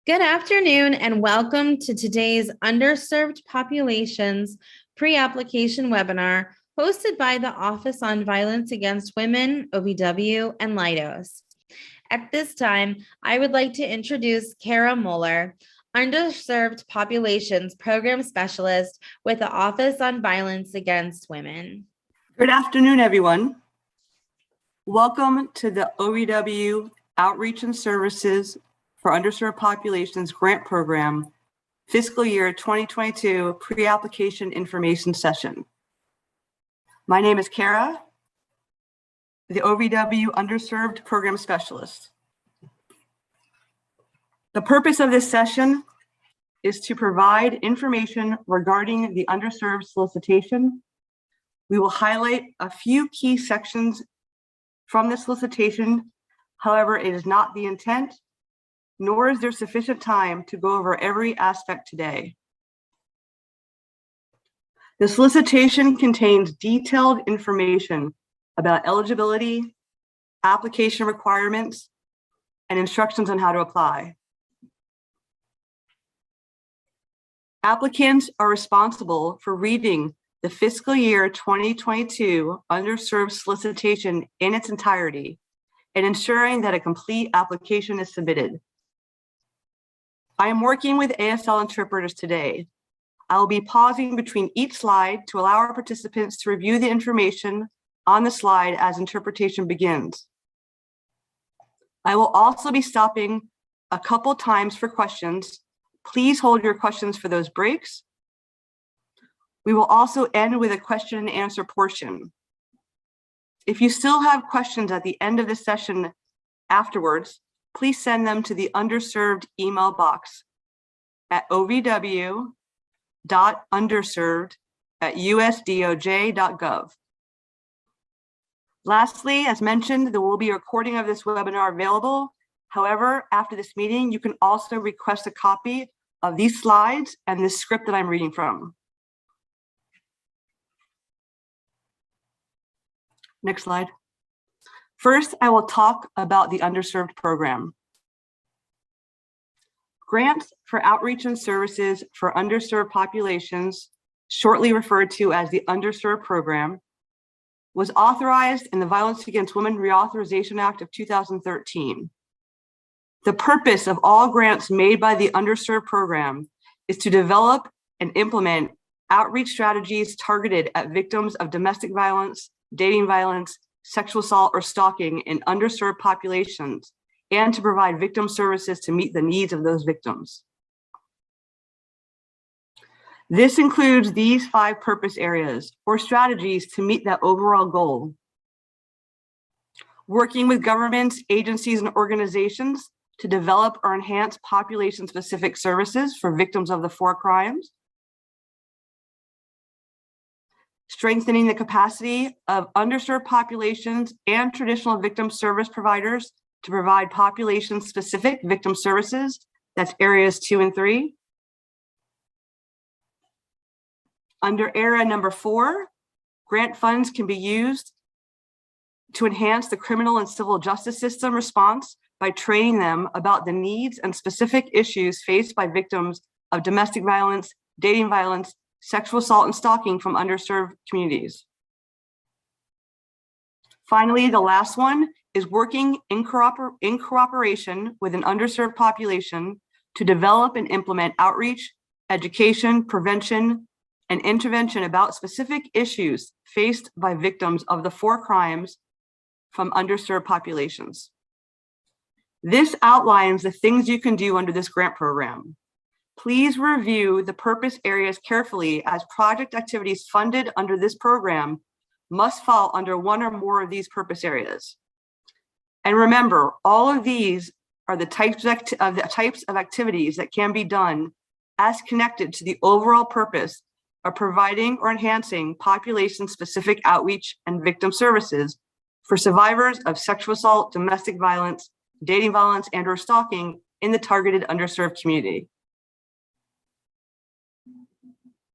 Good afternoon and welcome to today's Underserved Populations pre-application webinar hosted by the Office on Violence Against Women, OVW, and Leidos. At this time, I would like to introduce Kara Moeller, Underserved Populations Program Specialist with the Office on Violence Against Women. Good afternoon, everyone. Welcome to the OVW Outreach and Services for Underserved Populations Grant Program Fiscal Year 2022 Pre-Application Information Session. My name is Kara, the OVW Underserved Program Specialist. The purpose of this session is to provide information regarding the underserved solicitation. We will highlight a few key sections from the solicitation. However, it is not the intent, nor is there sufficient time to go over every aspect today. The solicitation contains detailed information about eligibility, application requirements, and instructions on how to apply. Applicants are responsible for reading the fiscal year 2022 underserved solicitation in its entirety and ensuring that a complete application is submitted. I am working with ASL interpreters today. I will be pausing between each slide to allow our participants to review the information on the slide as interpretation begins. I will also be stopping a couple times for questions. Please hold your questions for those breaks. We will also end with a question and answer portion. If you still have questions at the end of the session afterwards, please send them to the Underserved email box at ovw.underserved@usdoj.gov. Lastly, as mentioned, there will be a recording of this webinar available. However, after this meeting, you can also request a copy of these slides and this script that I'm reading from. Next slide. First, I will talk about the Underserved program. Grants for Outreach and Services for Underserved Populations, shortly referred to as the Underserved program, was authorized in the Violence Against Women Reauthorization Act of 2013. The purpose of all grants made by the Underserved program is to develop and implement outreach strategies targeted at victims of domestic violence, dating violence, sexual assault, or stalking in underserved populations, and to provide victim services to meet the needs of those victims. This includes these 5 purpose areas or strategies to meet that overall goal. Working with governments, agencies, and organizations to develop or enhance population-specific services for victims of the 4 crimes. Strengthening the capacity of underserved populations and traditional victim service providers to provide population-specific victim services. That's areas 2 and 3. Under area number 4, grant funds can be used to enhance the criminal and civil justice system response by training them about the needs and specific issues faced by victims of domestic violence, dating violence, sexual assault, and stalking from underserved communities. Finally, the last one is working in cooperation with an underserved population to develop and implement outreach, education, prevention, and intervention about specific issues faced by victims of the 4 crimes from underserved populations. This outlines the things you can do under this grant program. Please review the purpose areas carefully, as project activities funded under this program must fall under one or more of these purpose areas. And remember, all of these are the types of activities that can be done as connected to the overall purpose of providing or enhancing population-specific outreach and victim services for survivors of sexual assault, domestic violence, dating violence, and/or stalking in the targeted underserved community.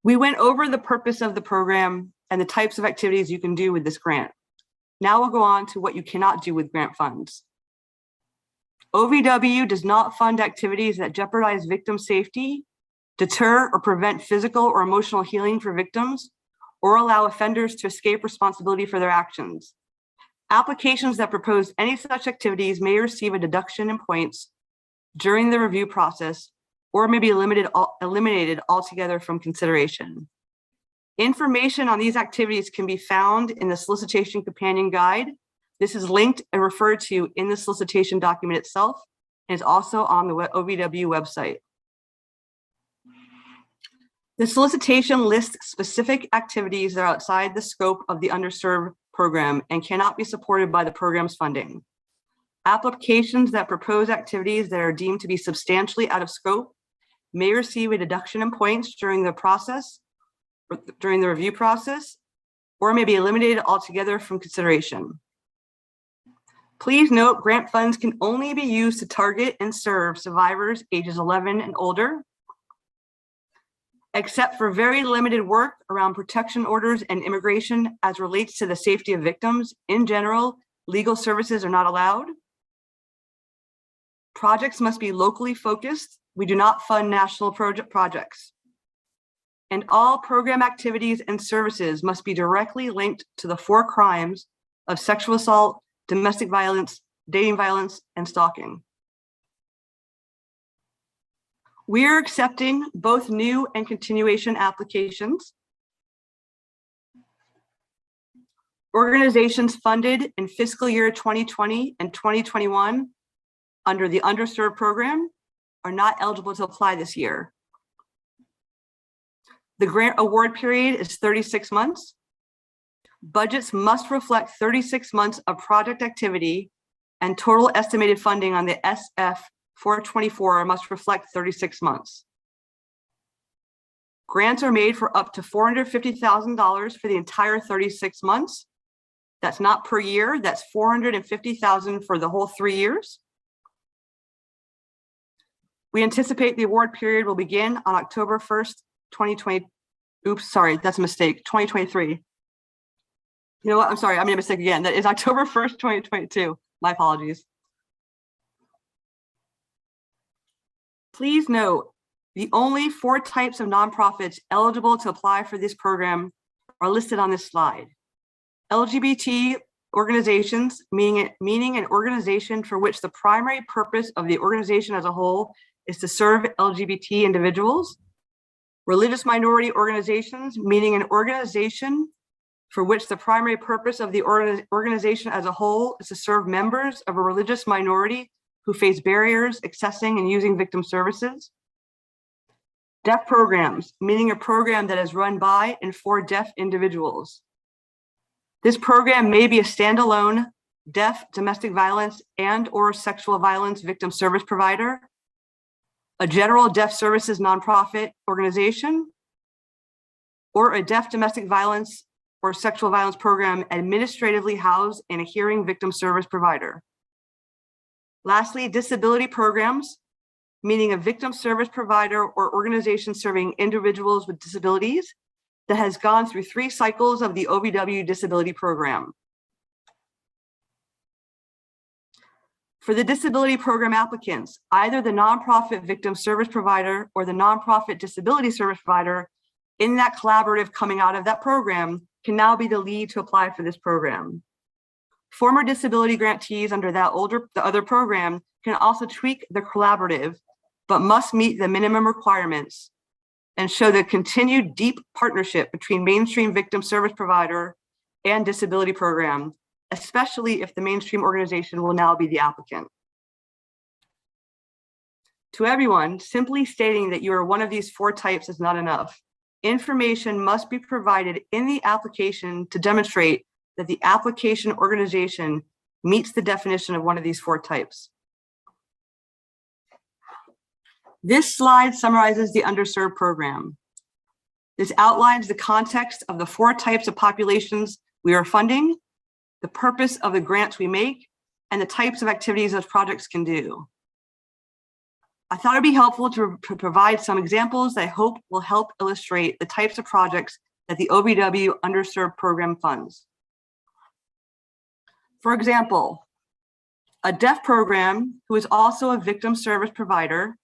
We went over the purpose of the program and the types of activities you can do with this grant. Now we'll go on to what you cannot do with grant funds. OVW does not fund activities that jeopardize victim safety, deter or prevent physical or emotional healing for victims, or allow offenders to escape responsibility for their actions. Applications that propose any such activities may receive a deduction in points during the review process or may be eliminated altogether from consideration. Information on these activities can be found in the Solicitation Companion Guide. This is linked and referred to in the solicitation document itself and is also on the OVW website. The solicitation lists specific activities that are outside the scope of the Underserved program and cannot be supported by the program's funding. Applications that propose activities that are deemed to be substantially out of scope may receive a deduction in points during the review process, or may be eliminated altogether from consideration. Please note, grant funds can only be used to target and serve survivors ages 11 and older, except for very limited work around protection orders and immigration as relates to the safety of victims. In general, legal services are not allowed. Projects must be locally focused. We do not fund national projects. And all program activities and services must be directly linked to the 4 crimes of sexual assault, domestic violence, dating violence, and stalking. We are accepting both new and continuation applications. Organizations funded in fiscal year 2020 and 2021 under the Underserved program are not eligible to apply this year. The grant award period is 36 months. Budgets must reflect 36 months of project activity, and total estimated funding on the SF 424 must reflect 36 months. Grants are made for up to $450,000 for the entire 36 months. That's not per year, that's $450,000 for the whole 3 years. We anticipate the award period will begin on October 1st, 2020. Oops, sorry, that's a mistake, 2023. You know what, I'm sorry, I made a mistake again. That is October 1st, 2022. My apologies. Please note, the only 4 types of nonprofits eligible to apply for this program are listed on this slide. LGBT organizations, meaning an organization for which the primary purpose of the organization as a whole is to serve LGBT individuals. Religious minority organizations, meaning an organization for which the primary purpose of the organization as a whole is to serve members of a religious minority who face barriers accessing and using victim services. Deaf programs, meaning a program that is run by and for deaf individuals. This program may be a standalone deaf domestic violence and/or sexual violence victim service provider, a general deaf services nonprofit organization, or a deaf domestic violence or sexual violence program administratively housed in a hearing victim service provider. Lastly, disability programs, meaning a victim service provider or organization serving individuals with disabilities that has gone through 3 cycles of the OVW disability program. For the disability program applicants, either the nonprofit victim service provider or the nonprofit disability service provider in that collaborative coming out of that program can now be the lead to apply for this program. Former disability grantees under the other program can also tweak the collaborative, but must meet the minimum requirements and show the continued deep partnership between mainstream victim service provider and disability program, especially if the mainstream organization will now be the applicant. To everyone, simply stating that you are one of these 4 types is not enough. Information must be provided in the application to demonstrate that the application organization meets the definition of one of these 4 types. This slide summarizes the Underserved program. This outlines the context of the 4 types of populations we are funding, the purpose of the grants we make, and the types of activities those projects can do. I thought it'd be helpful to provide some examples that I hope will help illustrate the types of projects that the OVW Underserved program funds. For example, A deaf program, who is also a victim service provider,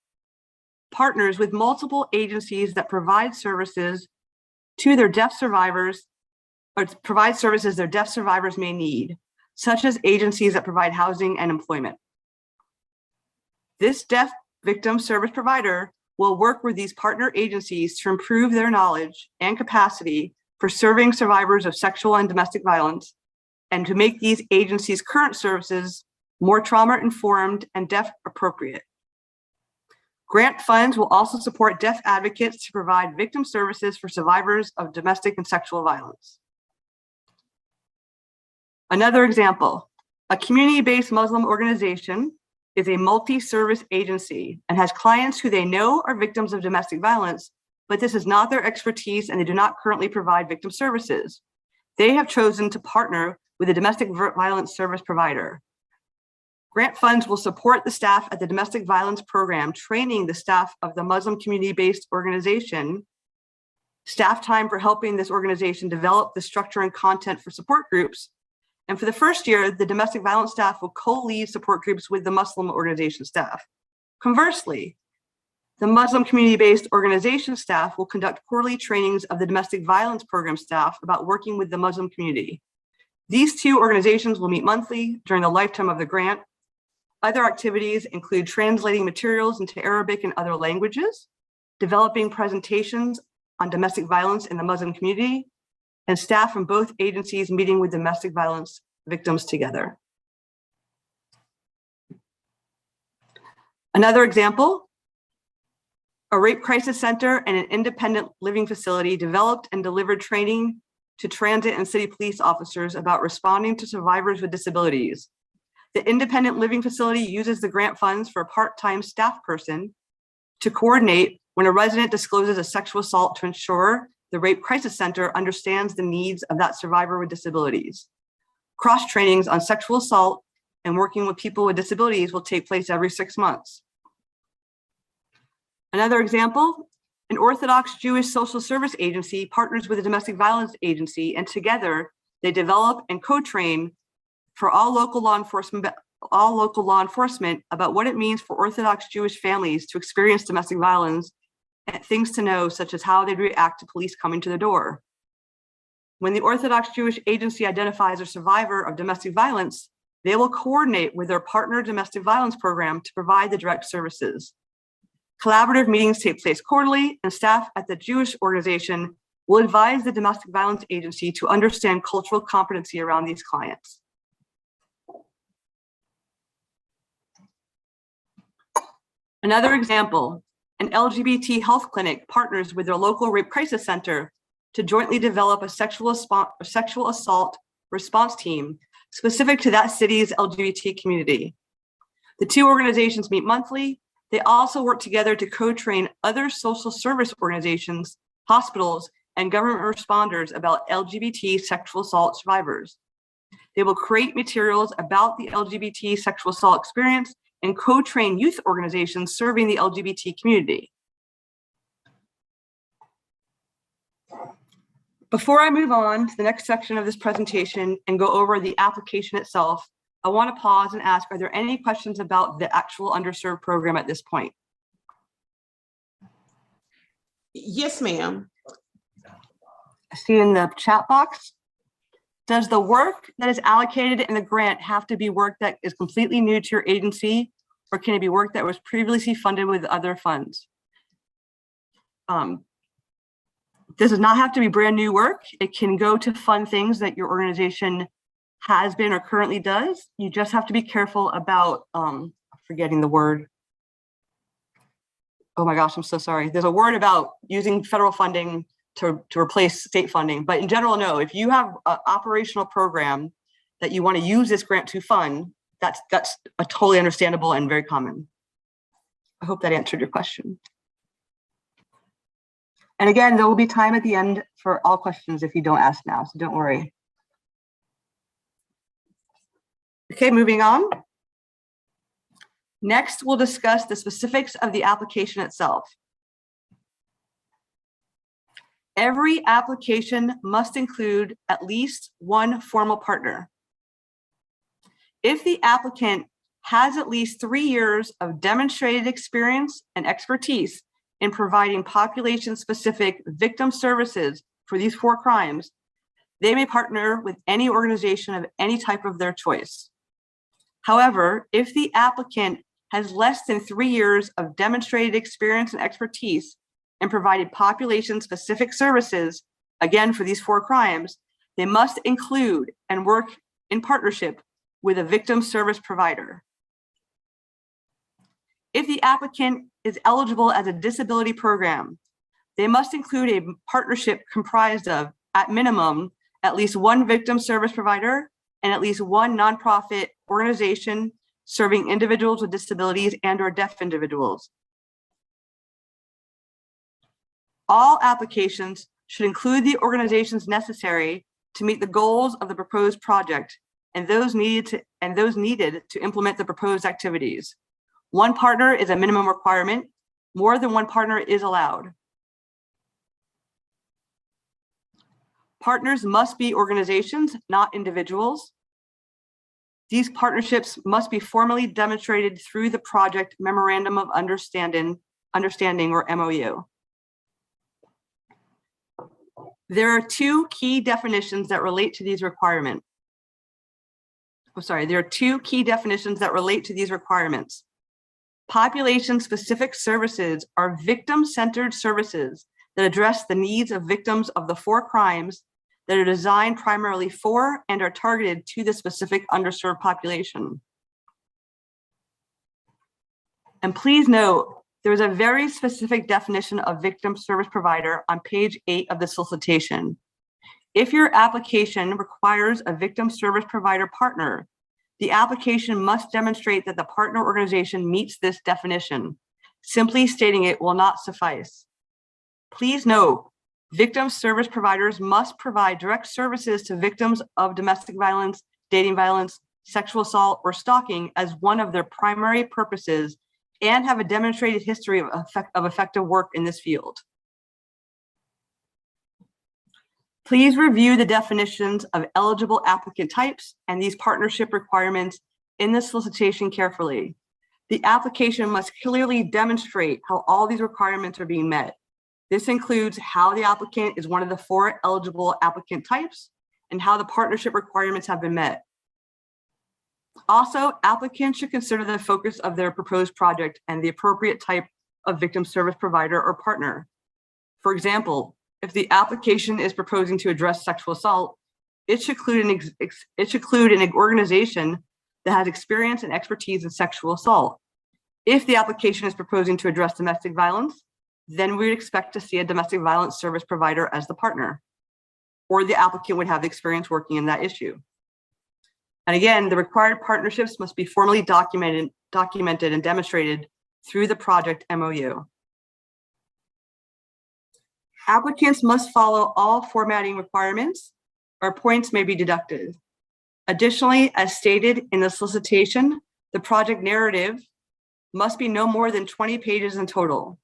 partners with multiple agencies that provide services to their deaf survivors, or provide services their deaf survivors may need, such as agencies that provide housing and employment. This deaf victim service provider will work with these partner agencies to improve their knowledge and capacity for serving survivors of sexual and domestic violence, and to make these agencies' current services more trauma-informed and deaf appropriate. Grant funds will also support deaf advocates to provide victim services for survivors of domestic and sexual violence. Another example, a community-based Muslim organization is a multi-service agency and has clients who they know are victims of domestic violence, but this is not their expertise and they do not currently provide victim services. They have chosen to partner with a domestic violence service provider. Grant funds will support the staff at the domestic violence program, training the staff of the Muslim community-based organization, staff time for helping this organization develop the structure and content for support groups. And for the first year, the domestic violence staff will co-lead support groups with the Muslim organization staff. Conversely, the Muslim community-based organization staff will conduct quarterly trainings of the domestic violence program staff about working with the Muslim community. These two organizations will meet monthly during the lifetime of the grant. Other activities include translating materials into Arabic and other languages, developing presentations on domestic violence in the Muslim community, and staff from both agencies meeting with domestic violence victims together. Another example, a rape crisis center and an independent living facility developed and delivered training to transit and city police officers about responding to survivors with disabilities. The independent living facility uses the grant funds for a part-time staff person to coordinate when a resident discloses a sexual assault to ensure the Rape Crisis Center understands the needs of that survivor with disabilities. Cross trainings on sexual assault and working with people with disabilities will take place every 6 months. Another example, an Orthodox Jewish social service agency partners with a domestic violence agency, and together they develop and co-train for all local law enforcement about what it means for Orthodox Jewish families to experience domestic violence and things to know, such as how they react to police coming to the door. When the Orthodox Jewish agency identifies a survivor of domestic violence, they will coordinate with their partner domestic violence program to provide the direct services. Collaborative meetings take place quarterly, and staff at the Jewish organization will advise the domestic violence agency to understand cultural competency around these clients. Another example, an LGBT health clinic partners with their local rape crisis center to jointly develop a sexual assault response team specific to that city's LGBT community. The two organizations meet monthly. They also work together to co-train other social service organizations, hospitals, and government responders about LGBT sexual assault survivors. They will create materials about the LGBT sexual assault experience and co-train youth organizations serving the LGBT community. Before I move on to the next section of this presentation and go over the application itself, I want to pause and ask, are there any questions about the actual Underserved program at this point? Yes, ma'am. I see in the chat box, does the work that is allocated in the grant have to be work that is completely new to your agency, or can it be work that was previously funded with other funds? This does not have to be brand new work. It can go to fund things that your organization has been or currently does. You just have to be careful about, forgetting the word. Oh my gosh, I'm so sorry. There's a word about using federal funding to replace state funding, but in general, no. If you have an operational program that you want to use this grant to fund, that's a totally understandable and very common. I hope that answered your question. And again, there will be time at the end for all questions if you don't ask now, so don't worry. Okay, moving on. Next, we'll discuss the specifics of the application itself. Every application must include at least one formal partner. If the applicant has at least 3 years of demonstrated experience and expertise in providing population-specific victim services for these 4 crimes, they may partner with any organization of any type of their choice. However, if the applicant has less than 3 years of demonstrated experience and expertise in providing population-specific services, again for these 4 crimes, they must include and work in partnership with a victim service provider. If the applicant is eligible as a disability program, they must include a partnership comprised of, at minimum, at least 1 victim service provider and at least 1 nonprofit organization serving individuals with disabilities and/or deaf individuals. All applications should include the organizations necessary to meet the goals of the proposed project and those needed to implement the proposed activities. 1 partner is a minimum requirement. More than 1 partner is allowed. Partners must be organizations, not individuals. These partnerships must be formally demonstrated through the project Memorandum of Understanding or MOU. There are 2 key definitions that relate to these requirements. There are 2 key definitions that relate to these requirements. Population-specific services are victim-centered services that address the needs of victims of the 4 crimes that are designed primarily for and are targeted to the specific underserved population. And please note, there is a very specific definition of victim service provider on page 8 of the solicitation. If your application requires a victim service provider partner, the application must demonstrate that the partner organization meets this definition. Simply stating it will not suffice. Please note, victim service providers must provide direct services to victims of domestic violence, dating violence, sexual assault, or stalking as one of their primary purposes and have a demonstrated history of effective work in this field. Please review the definitions of eligible applicant types and these partnership requirements in the solicitation carefully. The application must clearly demonstrate how all these requirements are being met. This includes how the applicant is one of the 4 eligible applicant types and how the partnership requirements have been met. Also, applicants should consider the focus of their proposed project and the appropriate type of victim service provider or partner. For example, if the application is proposing to address sexual assault, it should include an organization that has experience and expertise in sexual assault. If the application is proposing to address domestic violence, then we would expect to see a domestic violence service provider as the partner, or the applicant would have the experience working in that issue. And again, the required partnerships must be formally documented and demonstrated through the project MOU. Applicants must follow all formatting requirements, or points may be deducted. Additionally, as stated in the solicitation, the project narrative must be no more than 20 pages in total.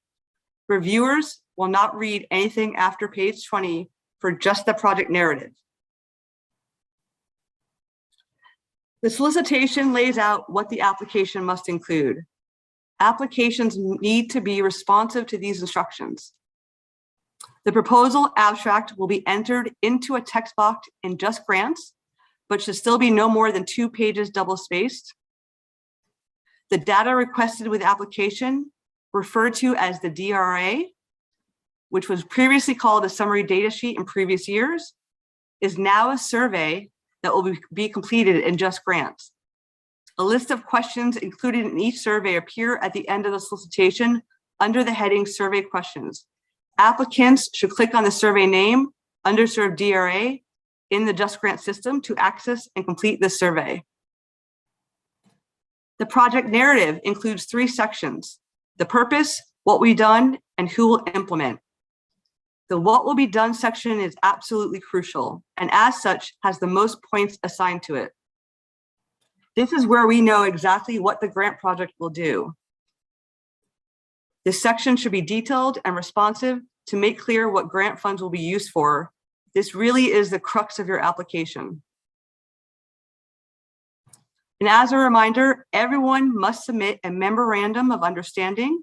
Reviewers will not read anything after page 20 for just the project narrative. The solicitation lays out what the application must include. Applications need to be responsive to these instructions. The proposal abstract will be entered into a text box in Just Grants, but should still be no more than 2 pages double-spaced. The data requested with application, referred to as the DRA, which was previously called a summary data sheet in previous years, is now a survey that will be completed in Just Grants. A list of questions included in each survey appear at the end of the solicitation under the heading Survey Questions. Applicants should click on the survey name, Underserved DRA, in the Just Grant system to access and complete this survey. The project narrative includes 3 sections: the purpose, what we've done, and who will implement. The what will be done section is absolutely crucial, and as such has the most points assigned to it. This is where we know exactly what the grant project will do. This section should be detailed and responsive to make clear what grant funds will be used for. This really is the crux of your application. And as a reminder, everyone must submit a memorandum of understanding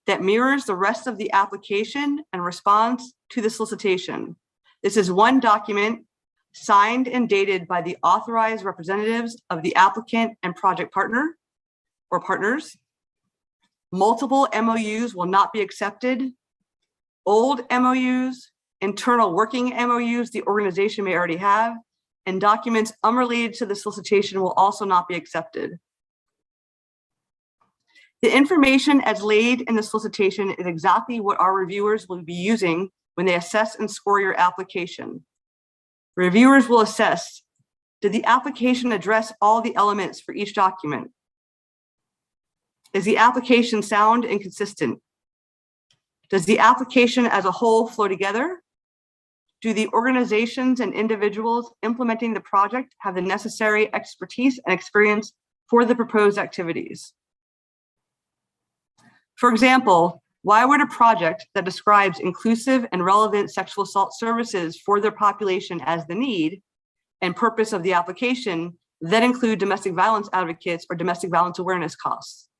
that mirrors the rest of the application and responds to the solicitation. This is one document signed and dated by the authorized representatives of the applicant and project partner or partners. Multiple MOUs will not be accepted. Old MOUs, internal working MOUs the organization may already have, and documents unrelated to the solicitation will also not be accepted. The information as laid in the solicitation is exactly what our reviewers will be using when they assess and score your application. Reviewers will assess, did the application address all the elements for each document? Is the application sound and consistent? Does the application as a whole flow together? Do the organizations and individuals implementing the project have the necessary expertise and experience for the proposed activities? For example, why would a project that describes inclusive and relevant sexual assault services for their population as the need and purpose of the application then include domestic violence advocates or domestic violence awareness costs?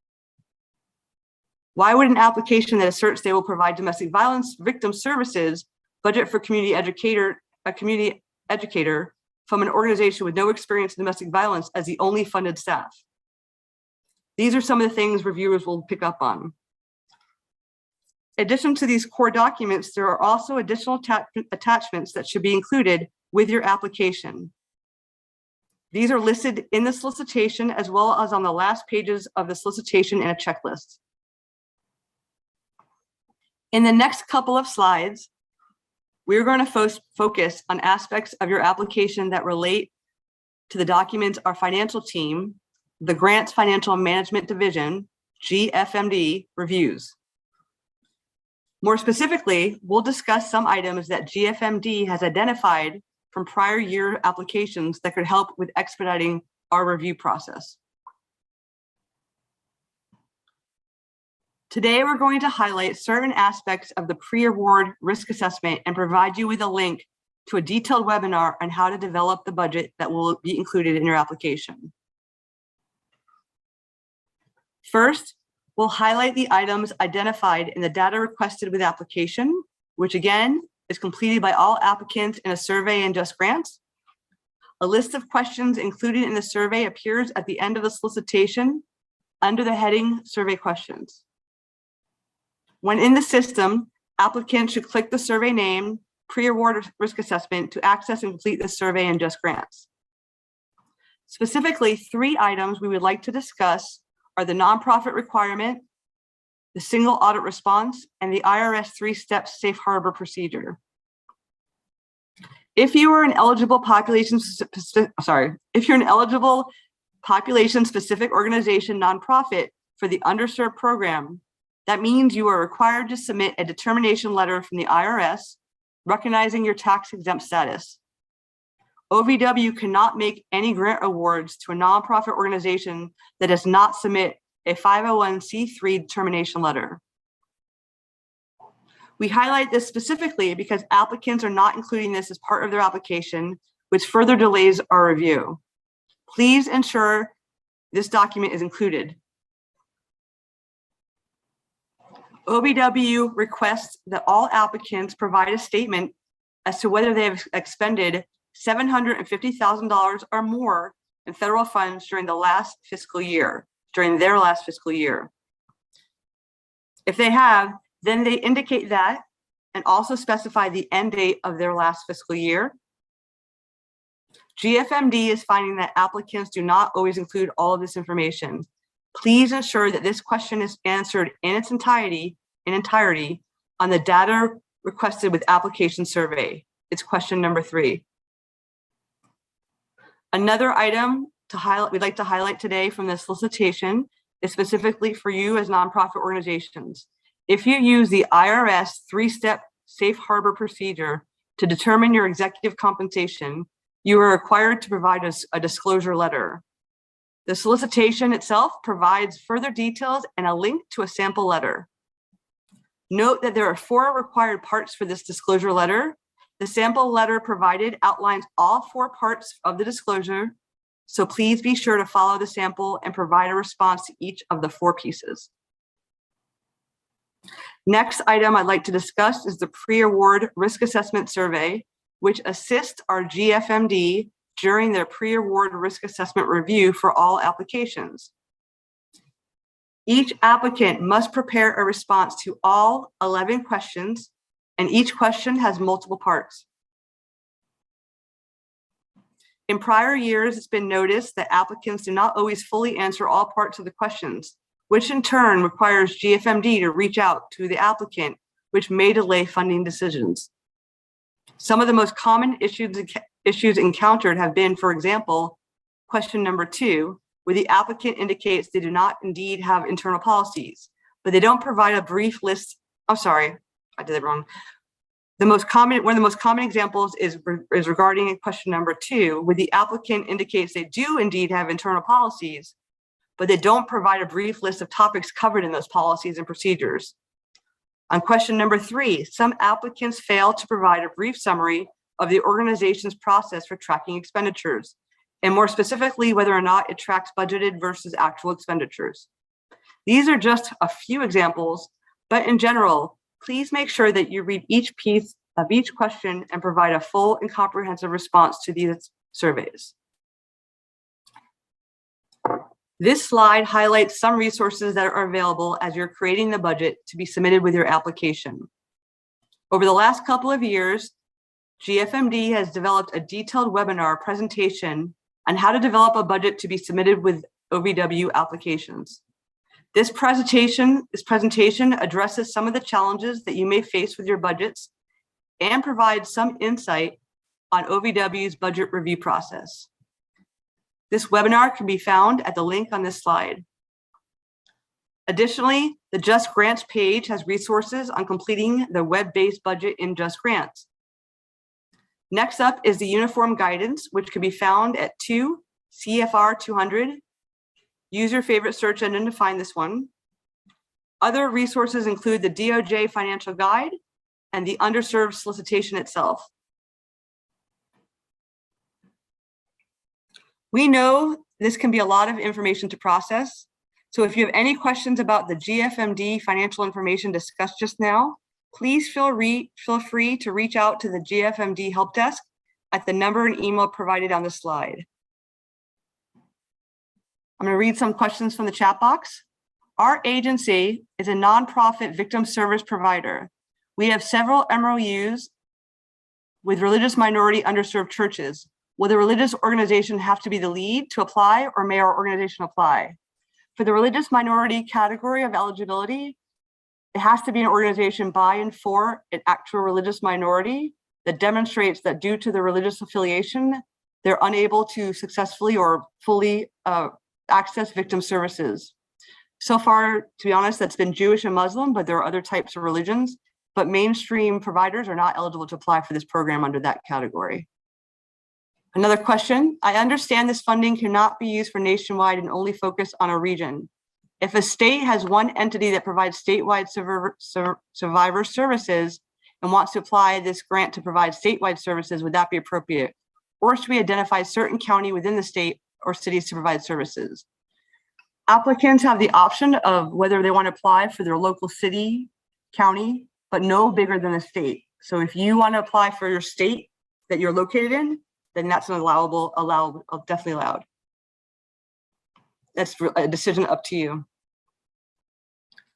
Why would an application that asserts they will provide domestic violence victim services budget for a community educator from an organization with no experience in domestic violence as the only funded staff? These are some of the things reviewers will pick up on. In addition to these core documents, there are also additional attachments that should be included with your application. These are listed in the solicitation as well as on the last pages of the solicitation in a checklist. In the next couple of slides, we're going to focus on aspects of your application that relate to the documents our financial team, the Grants Financial Management Division, GFMD, reviews. More specifically, we'll discuss some items that GFMD has identified from prior year applications that could help with expediting our review process. Today, we're going to highlight certain aspects of the pre-award risk assessment and provide you with a link to a detailed webinar on how to develop the budget that will be included in your application. First, we'll highlight the items identified in the data requested with application, which again is completed by all applicants in a survey and Just Grants. A list of questions included in the survey appears at the end of the solicitation under the heading Survey Questions. When in the system, applicants should click the survey name, pre-award risk assessment to access and complete the survey and Just Grants. Specifically, 3 items we would like to discuss are the nonprofit requirement, the single audit response, and the IRS 3-step safe harbor procedure. If you are an eligible population-specific organization nonprofit for the Underserved program, that means you are required to submit a determination letter from the IRS recognizing your tax-exempt status. OVW cannot make any grant awards to a nonprofit organization that does not submit a 501c3 determination letter. We highlight this specifically because applicants are not including this as part of their application, which further delays our review. Please ensure this document is included. OVW requests that all applicants provide a statement as to whether they have expended $750,000 or more in federal funds during their last fiscal year. If they have, then they indicate that and also specify the end date of their last fiscal year. GFMD is finding that applicants do not always include all of this information. Please ensure that this question is answered in its entirety on the data requested with application survey. It's question number 3. Another item we'd like to highlight today from this solicitation is specifically for you as nonprofit organizations. If you use the IRS 3-step safe harbor procedure to determine your executive compensation, you are required to provide a disclosure letter. The solicitation itself provides further details and a link to a sample letter. Note that there are 4 required parts for this disclosure letter. The sample letter provided outlines all 4 parts of the disclosure So please be sure to follow the sample and provide a response to each of the 4 pieces. Next item I'd like to discuss is the pre-award risk assessment survey, which assists our GFMD during their pre-award risk assessment review for all applications. Each applicant must prepare a response to all 11 questions, and each question has multiple parts. In prior years, it's been noticed that applicants do not always fully answer all parts of the questions, which in turn requires GFMD to reach out to the applicant, which may delay funding decisions. Some of the most common issues encountered have been, for example, question number 2, where the applicant indicates they do not indeed have internal policies, but they don't provide a brief list. I'm sorry, I did it wrong. One of the most common examples is regarding question number 2, where the applicant indicates they do indeed have internal policies, but they don't provide a brief list of topics covered in those policies and procedures. On question number 3, some applicants fail to provide a brief summary of the organization's process for tracking expenditures, and more specifically, whether or not it tracks budgeted versus actual expenditures. These are just a few examples, but in general, please make sure that you read each piece of each question and provide a full and comprehensive response to these surveys. This slide highlights some resources that are available as you're creating the budget to be submitted with your application. Over the last couple of years, GFMD has developed a detailed webinar presentation on how to develop a budget to be submitted with OVW applications. This presentation addresses some of the challenges that you may face with your budgets and provides some insight on OVW's budget review process. This webinar can be found at the link on this slide. Additionally, the Just Grants page has resources on completing the web-based budget in Just Grants. Next up is the uniform guidance, which can be found at 2 CFR 200. Use your favorite search engine to find this one. Other resources include the DOJ Financial Guide and the Underserved Solicitation itself. We know this can be a lot of information to process. So if you have any questions about the GFMD financial information discussed just now, please feel free to reach out to the GFMD help desk at the number and email provided on the slide. I'm going to read some questions from the chat box. Our agency is a nonprofit victim service provider. We have several MOUs with religious minority underserved churches. Will the religious organization have to be the lead to apply, or may our organization apply? For the religious minority category of eligibility, it has to be an organization by and for an actual religious minority that demonstrates that due to their religious affiliation, they're unable to successfully or fully access victim services. So far, to be honest, that's been Jewish and Muslim, but there are other types of religions, but mainstream providers are not eligible to apply for this program under that category. Another question, I understand this funding cannot be used for nationwide and only focus on a region. If a state has one entity that provides statewide survivor services and wants to apply this grant to provide statewide services, would that be appropriate? Or should we identify certain county within the state or cities to provide services? Applicants have the option of whether they want to apply for their local city, county, but no bigger than a state. So if you want to apply for your state that you're located in, then that's an definitely allowed. That's a decision up to you.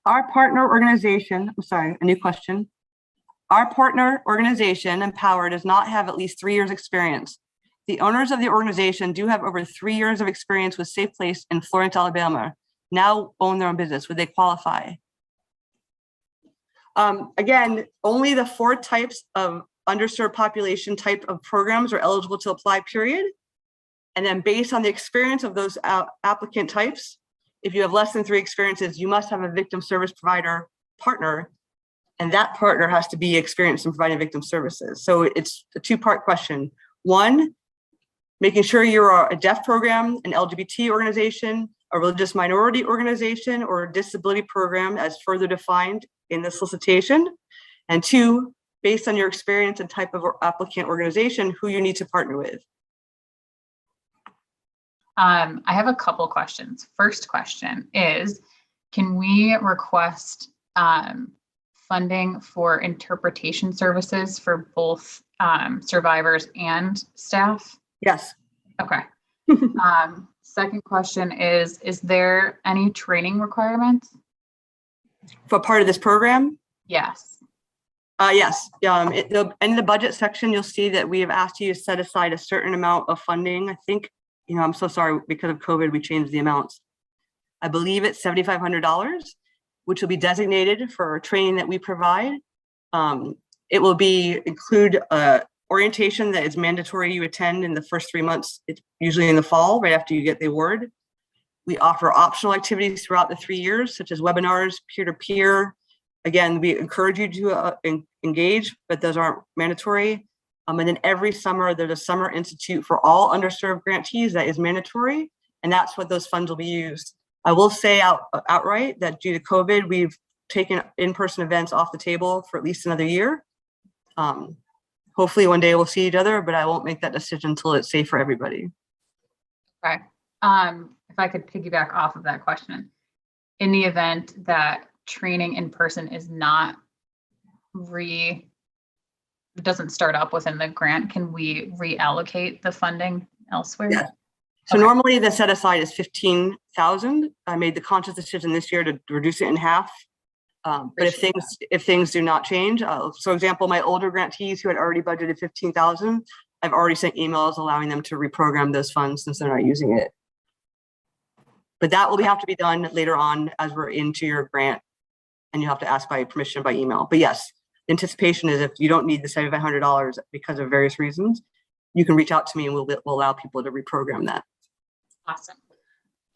Our partner organization, I'm sorry, a new question. Our partner organization, Empower, does not have at least 3 years experience. The owners of the organization do have over 3 years of experience with Safe Place in Florence, Alabama, now own their own business. Would they qualify? Again, only the 4 types of underserved population type of programs are eligible to apply, period. And then based on the experience of those applicant types, if you have less than 3 experiences, you must have a victim service provider partner, and that partner has to be experienced in providing victim services. So it's a 2-part question. 1, making sure you're a deaf program, an LGBT organization, a religious minority organization, or a disability program as further defined in the solicitation. And 2, based on your experience and type of applicant organization, who you need to partner with. I have a couple questions. First question is, can we request funding for interpretation services for both survivors and staff? Yes. Okay. Second question is there any training requirements? For part of this program? Yes. Yes. In the budget section, you'll see that we have asked you to set aside a certain amount of funding. I think, I'm so sorry, because of COVID, we changed the amounts. I believe it's $7,500, which will be designated for training that we provide. It will include orientation that is mandatory you attend in the first 3 months. It's usually in the fall, right after you get the award. We offer optional activities throughout the 3 years, such as webinars, peer-to-peer. Again, we encourage you to engage, but those aren't mandatory. And then every summer, there's a summer institute for all underserved grantees that is mandatory, and that's what those funds will be used. I will say outright that due to COVID, we've taken in-person events off the table for at least another year. Hopefully one day we'll see each other, but I won't make that decision until it's safe for everybody. Okay. If I could piggyback off of that question, in the event that training in person is not doesn't start up within the grant, can we reallocate the funding elsewhere? Yeah. So Okay. Normally the set aside is 15,000. I made the conscious decision this year to reduce it in half. But if things do not change, so example, my older grantees who had already budgeted 15,000, I've already sent emails allowing them to reprogram those funds since they're not using it. But that will have to be done later on as we're into your grant, and you have to ask by permission by email. But yes, anticipation is if you don't need the $7,500 because of various reasons, you can reach out to me and we'll allow people to reprogram that. Awesome.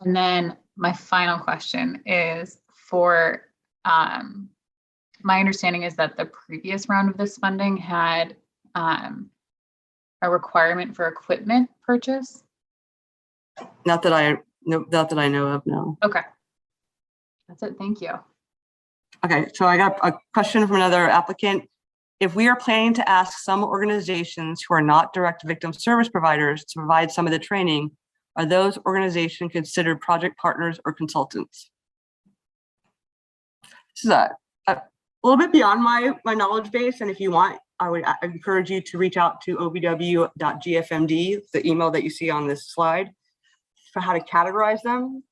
And then my final question is for, my understanding is that the previous round of this funding had a requirement for equipment purchase. Not that I know of, no. Okay. That's it. Thank you. Okay, so I got a question from another applicant. If we are planning to ask some organizations who are not direct victim service providers to provide some of the training, are those organizations considered project partners or consultants? This is a little bit beyond my knowledge base, and if you want, I would encourage you to reach out to ovw.gfmd, the email that you see on this slide, for how to categorize them.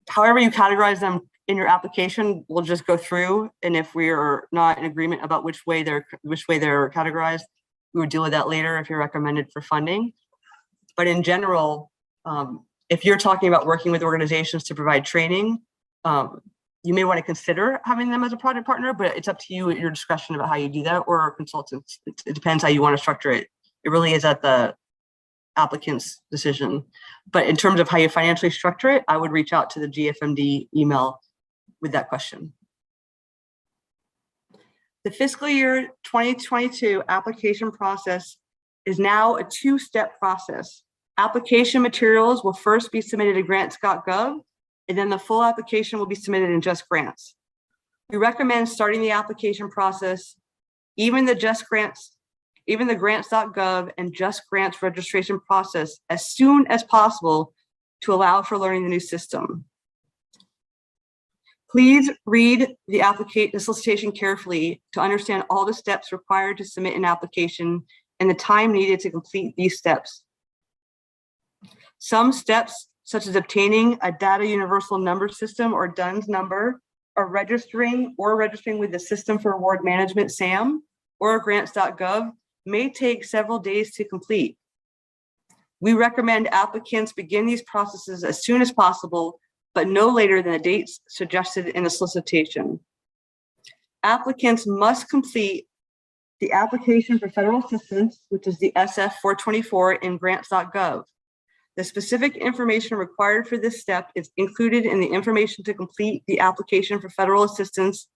However you categorize them in your application, we'll just go through, and if we are not in agreement about which way they're categorized, we would deal with that later if you're recommended for funding. But in general, if you're talking about working with organizations to provide training, you may want to consider having them as a project partner, but it's up to you at your discretion about how you do that, or consultants. It depends how you want to structure it. It really is at the applicant's decision. But in terms of how you financially structure it, I would reach out to the GFMD email with that question. The fiscal year 2022 application process is now a two-step process. Application materials will first be submitted to grants.gov, and then the full application will be submitted in Just Grants. We recommend starting the application process, even the grants.gov and Just Grants registration process as soon as possible to allow for learning the new system. Please read the solicitation carefully to understand all the steps required to submit an application and the time needed to complete these steps. Some steps, such as obtaining a data universal number system or DUNS number, or registering with the System for Award Management, SAM, or grants.gov, may take several days to complete. We recommend applicants begin these processes as soon as possible, but no later than the dates suggested in the solicitation. Applicants must complete the application for federal assistance, which is the SF 424 in grants.gov. The specific information required for this step is included in the information to complete the application for federal assistance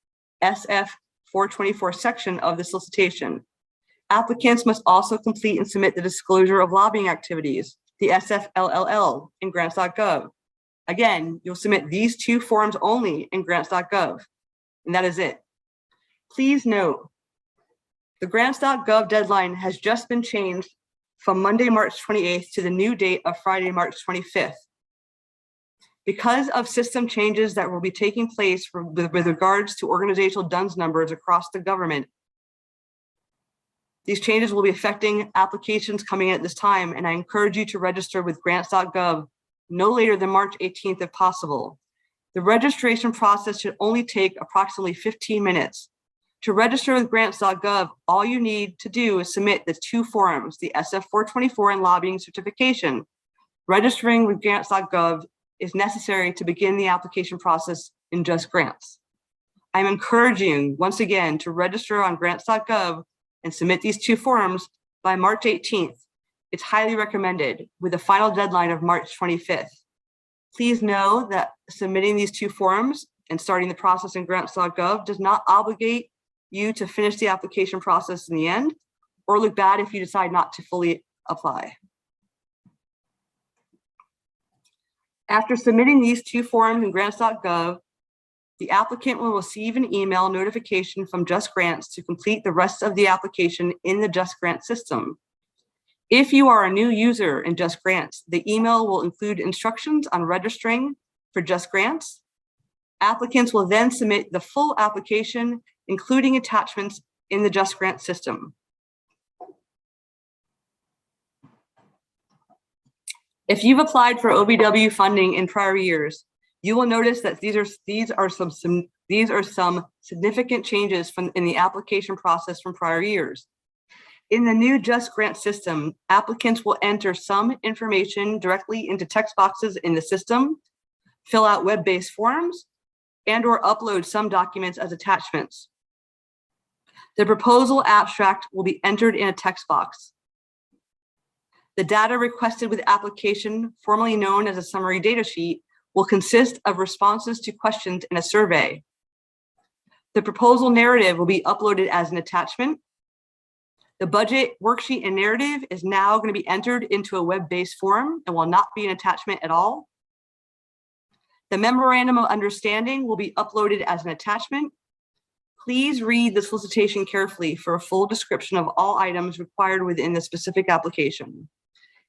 SF 424 section of the solicitation. Applicants must also complete and submit the disclosure of lobbying activities, the SFLLL, in grants.gov. Again, you'll submit these two forms only in grants.gov, and that is it. Please note, the grants.gov deadline has just been changed from Monday, March 28th to the new date of Friday, March 25th. Because of system changes that will be taking place with regards to organizational DUNS numbers across the government, these changes will be affecting applications coming in at this time, and I encourage you to register with grants.gov no later than March 18th if possible. The registration process should only take approximately 15 minutes. To register with grants.gov, all you need to do is submit the 2 forms, the SF-424 and lobbying certification. Registering with grants.gov is necessary to begin the application process in Just Grants. I'm encouraging, once again, to register on grants.gov and submit these 2 forms by March 18th. It's highly recommended, with a final deadline of March 25th. Please know that submitting these 2 forms and starting the process in grants.gov does not obligate you to finish the application process in the end, or look bad if you decide not to fully apply. After submitting these 2 forms in grants.gov, the applicant will receive an email notification from Just Grants to complete the rest of the application in the Just Grants system. If you are a new user in Just Grants, the email will include instructions on registering for Just Grants. Applicants will then submit the full application, including attachments, in the Just Grants system. If you've applied for OVW funding in prior years, you will notice that these are some significant changes in the application process from prior years. In the new Just Grants system, applicants will enter some information directly into text boxes in the system, fill out web-based forms, and/or upload some documents as attachments. The proposal abstract will be entered in a text box. The data requested with application, formerly known as a summary data sheet, will consist of responses to questions in a survey. The proposal narrative will be uploaded as an attachment. The budget worksheet and narrative is now going to be entered into a web-based form and will not be an attachment at all. The memorandum of understanding will be uploaded as an attachment. Please read the solicitation carefully for a full description of all items required within the specific application.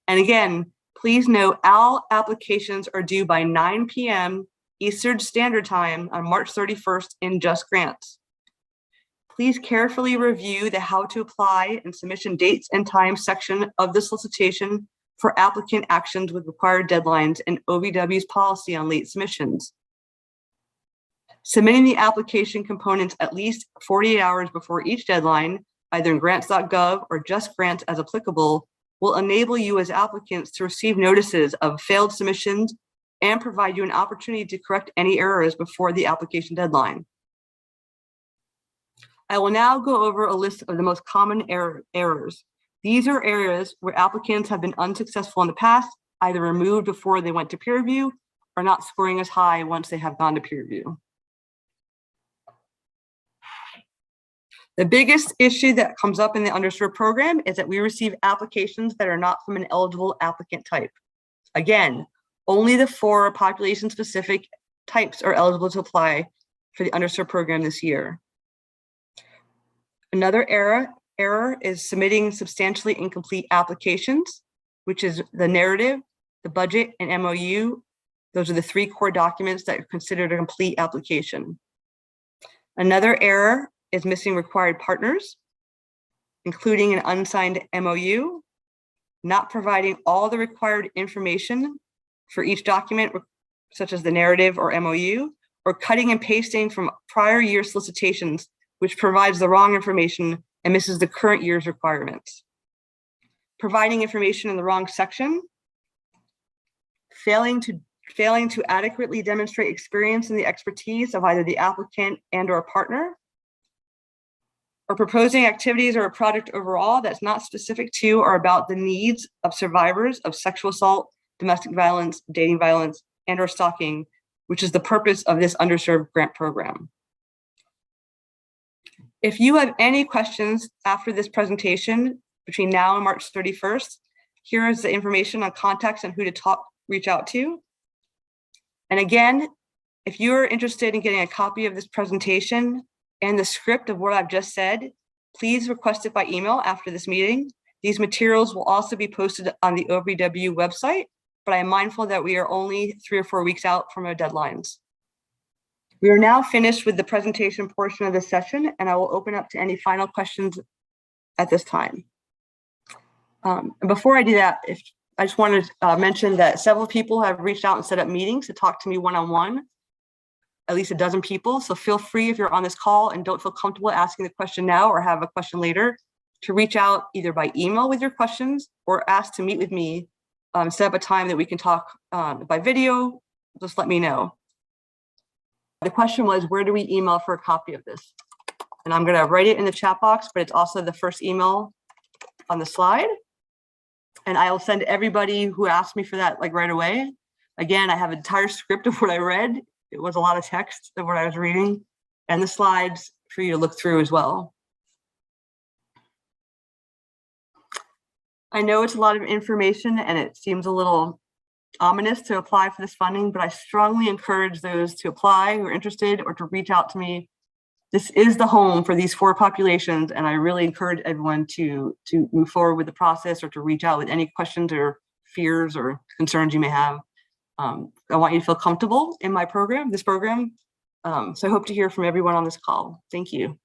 And again, please note all applications are due by 9 p.m. Eastern Standard Time on March 31st in Just Grants. Please carefully review the how to apply and submission dates and times section of the solicitation for applicant actions with required deadlines and OVW's policy on late submissions. Submitting the application components at least 48 hours before each deadline, either in grants.gov or Just Grants as applicable, will enable you as applicants to receive notices of failed submissions and provide you an opportunity to correct any errors before the application deadline. I will now go over a list of the most common errors. These are areas where applicants have been unsuccessful in the past, either removed before they went to peer review or not scoring as high once they have gone to peer review. The biggest issue that comes up in the Underserved program is that we receive applications that are not from an eligible applicant type. Again, only the 4 population-specific types are eligible to apply for the Underserved program this year. Another error is submitting substantially incomplete applications, which is the narrative, the budget, and MOU. Those are the 3 core documents that are considered a complete application. Another error is missing required partners, including an unsigned MOU, not providing all the required information for each document, such as the narrative or MOU, or cutting and pasting from prior year solicitations, which provides the wrong information and misses the current year's requirements. Providing information in the wrong section, failing to adequately demonstrate experience and the expertise of either the applicant and/or partner, or proposing activities or a project overall that's not specific to or about the needs of survivors of sexual assault, domestic violence, dating violence, and/or stalking, which is the purpose of this Underserved grant program. If you have any questions after this presentation between now and March 31st, here is the information on contacts and who to reach out to. And again, if you're interested in getting a copy of this presentation and the script of what I've just said, please request it by email after this meeting, These materials will also be posted on the OVW website, but I am mindful that we are only 3 or 4 weeks out from our deadlines. We are now finished with the presentation portion of the session, and I will open up to any final questions at this time. And before I do that, I just wanted to mention that several people have reached out and set up meetings to talk to me one-on-one, at least a dozen people. So feel free, if you're on this call and don't feel comfortable asking the question now or have a question later, to reach out either by email with your questions or ask to meet with me, set up a time that we can talk by video. Just let me know. The question was, where do we email for a copy of this? And I'm going to write it in the chat box, but it's also the first email on the slide. And I will send everybody who asked me for that like right away. Again, I have an entire script of what I read. It was a lot of text of what I was reading, and the slides for you to look through as well. I know it's a lot of information and it seems a little ominous to apply for this funding, but I strongly encourage those to apply who are interested or to reach out to me. This is the home for these 4 populations, and I really encourage everyone to move forward with the process or to reach out with any questions or fears or concerns you may have. I want you to feel comfortable in my program, this program. So I hope to hear from everyone on this call. Thank you.